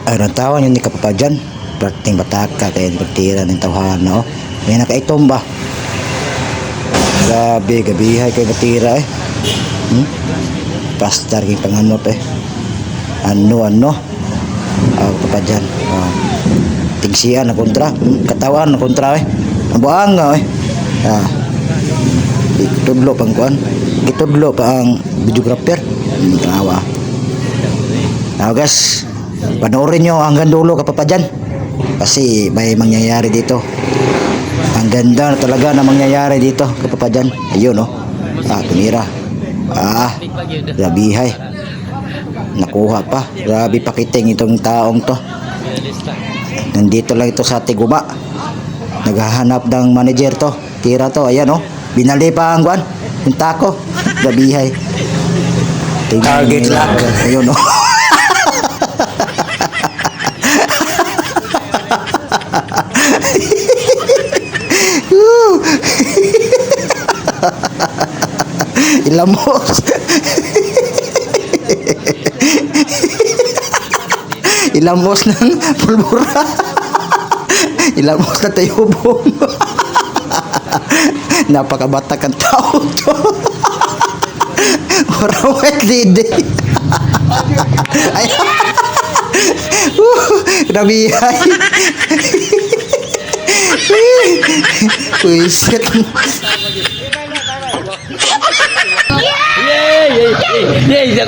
Ay natawan yun ni kapapadyan. Perting bataka kaya pagtira ng tawhan no. May nakaitom ba? Grabe, gabihay kay batira eh. Pastar kay pangamot eh. Ano? Kapapadyan. Tingsian na kontra. Katawan na kontra eh. Ang buang nga eh. Itudlo pang kuan. Itudlo pa ang videographer. Tawa. Now guys, panoorin nyo hanggang dulo kapapadyan. Kasi may mangyayari dito. Ang ganda na talaga na mangyayari dito kapapadyan. Ayun oh. Tumira. Grabihay. Nakuha pa. Grabe pakiting itong taong to. Nandito lang ito sa Tiguma. Naghahanap ng manager to. Tira to. Ayan oh. Binali pa ang kuan. Yung tako. Grabihay. Target lock. Ayun oh. Ilamos. Ilamos ng pulbura. Ilamos na tayo bom. Napakabatak ang tao to. Warawet lidi. Ay. Grabihay. Puisit. Yay! Yay! Yay!